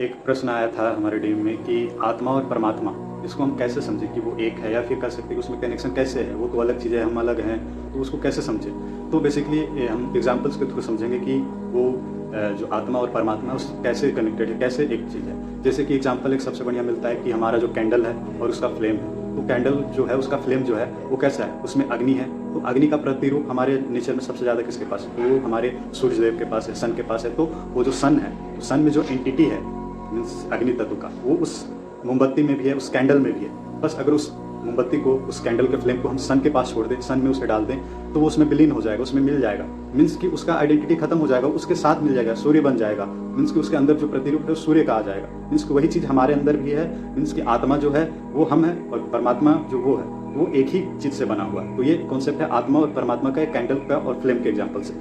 एक प्रश्न आया था हमारे टीम में कि आत्मा और परमात्मा इसको हम कैसे समझें कि वो एक है, या फिर कह सकते हैं कि उसमें कनेक्शन कैसे है। वो तो अलग चीज़ है, हम अलग हैं, तो उसको कैसे समझें। तो बेसिकली हम एग्जांपल्स के थ्रू समझेंगे कि वो जो आत्मा और परमात्मा उस कैसे कनेक्टेड है, कैसे एक चीज़ है। जैसे कि एग्जांपल एक सबसे बढ़िया मिलता है कि हमारा जो कैंडल है और उसका फ्लेम है। तो कैंडल जो है उसका फ्लेम जो है वो कैसा है, उसमें अग्नि है। तो अग्नि का प्रतिरूप हमारे नेचर में सबसे ज़्यादा किसके पास है, वो हमारे सूर्य देव के पास है, सन के पास है। तो वो जो सन है, तो सन में जो एंटिटी है मीन्स अग्नि तत्व का, वो उस मोमबत्ती में भी है, उस कैंडल में भी है। बस अगर उस मोमबत्ती को, उस कैंडल के फ्लेम को हम सन के पास छोड़ दें, सन में उसे डाल दें, तो वो उसमें विलीन हो जाएगा, उसमें मिल जाएगा। मीन्स कि उसका आइडेंटिटी खत्म हो जाएगा, उसके साथ मिल जाएगा, सूर्य बन जाएगा। मीन्स कि उसके अंदर जो प्रतिरूप है सूर्य का आ जाएगा। मीन्स कि वही चीज़ हमारे अंदर भी है। मीन्स कि आत्मा जो है वो हम है, और परमात्मा जो वो है वो एक ही चीज़ से बना हुआ है। तो ये कॉन्सेप्ट है आत्मा और परमात्मा का, एक कैंडल का और फ्लेम के एग्जाम्पल से।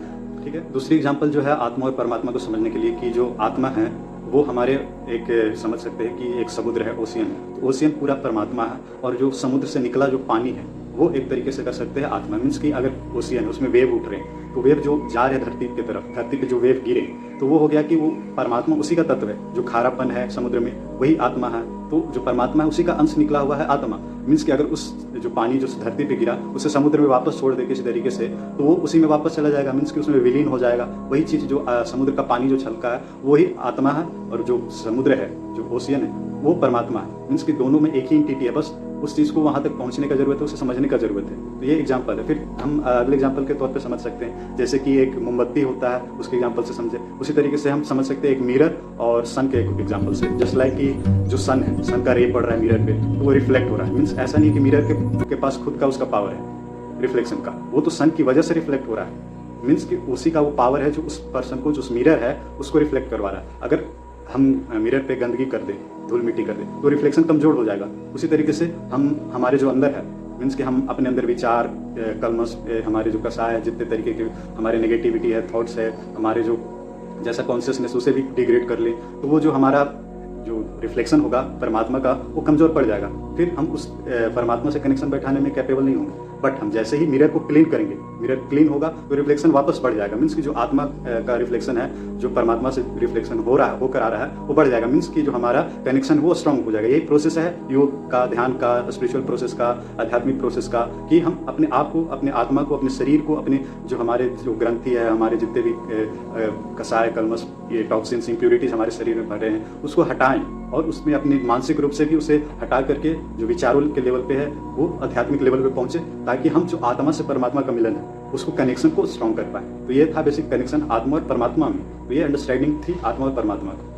ठीक है। दूसरी एग्जाम्पल जो है आत्मा और परमात्मा को समझने के लिए कि जो आत्मा है वो हमारे एक समझ सकते हैं कि एक समुद्र है, ओशियन है। तो ओशियन पूरा परमात्मा है, और जो समुद्र से निकला जो पानी है वो एक तरीके से कर सकते हैं आत्मा। मीन्स कि अगर ओशियन है, उसमें वेव उठ रहे हैं, तो वेव जो जा रहे हैं धरती की तरफ, धरती पे जो वेव गिरे, तो वो हो गया कि वो परमात्मा उसी का तत्व है। जो खारापन है समुद्र में वही आत्मा है। तो जो परमात्मा है उसी का अंश निकला हुआ है आत्मा। मीन्स कि अगर उस जो पानी जो धरती पे गिरा उसे समुद्र में वापस छोड़ दे किसी तरीके से, तो वो उसी में वापस चला जाएगा। मीन्स कि उसमें विलीन हो जाएगा। वही चीज़ जो समुद्र का पानी जो छलका है वही आत्मा है, और जो समुद्र है, जो ओशियन है, वो परमात्मा है। मीन्स कि दोनों में एक ही एंटिटी है। बस उस चीज़ को वहाँ तक पहुँचने का जरूरत है, उसे समझने का जरूरत है। तो ये एग्जाम्पल है। फिर हम अगले एग्जाम्पल के तौर पे समझ सकते हैं, जैसे कि एक मोमबत्ती होता है, उसके एग्जाम्पल से समझे। उसी तरीके से हम समझ सकते हैं एक मिरर और सन के एक एग्जाम्पल से। जस्ट लाइक कि जो सन है, सन का रे पड़ रहा है मिरर पे, तो वो रिफ्लेक्ट हो रहा है। मीन्स ऐसा नहीं कि मिरर के पास खुद का उसका पावर है रिफ्लेक्शन का, वो तो सन की वजह से रिफ्लेक्ट हो रहा है। मीन्स कि उसी का वो पावर है जो उस पर्सन को, जो उस मिरर है उसको रिफ्लेक्ट करवा रहा है। अगर हम मिरर पे गंदगी कर दें, धूल मिट्टी कर दें, तो रिफ्लेक्शन कमजोर हो जाएगा। उसी तरीके से हम हमारे जो अंदर है, मीन्स कि हम अपने अंदर विचार, कलमश, हमारे जो कसाय है, जितने तरीके के हमारे नेगेटिविटी है, थॉट्स है, हमारे जो जैसा कॉन्शियसनेस, उसे भी डिग्रेड कर ले, तो वो जो हमारा जो रिफ्लेक्शन होगा परमात्मा का, वो कमजोर पड़ जाएगा। फिर हम उस परमात्मा से कनेक्शन बैठाने में कैपेबल नहीं होंगे। बट हम जैसे ही मिरर को क्लीन करेंगे, मिरर क्लीन होगा तो रिफ्लेक्शन वापस बढ़ जाएगा। मीन्स कि जो आत्मा का रिफ्लेक्शन है, जो परमात्मा से रिफ्लेक्शन हो रहा है, होकर आ रहा है, वो बढ़ जाएगा। मीन्स कि जो हमारा कनेक्शन वो स्ट्रांग हो जाएगा। यही प्रोसेस है योग का, ध्यान का, स्पिरिचुअल प्रोसेस का, आध्यात्मिक प्रोसेस का, कि हम अपने आप को, अपने आत्मा को, अपने शरीर को, अपने जो हमारे जो ग्रंथि है, हमारे जितने भी कसाय, कलमश, ये टॉक्सिन्स, इंप्योरिटीज हमारे शरीर में भरे हैं, उसको हटाएं, और उसमें अपने मानसिक रूप से भी उसे हटा करके जो विचारों के लेवल पे है वो आध्यात्मिक लेवल पे पहुंचे, ताकि हम जो आत्मा से परमात्मा का मिलन है उसको, कनेक्शन को स्ट्रॉन्ग कर पाए। तो ये था बेसिक कनेक्शन आत्मा और परमात्मा में। तो ये अंडरस्टैंडिंग थी आत्मा और परमात्मा की।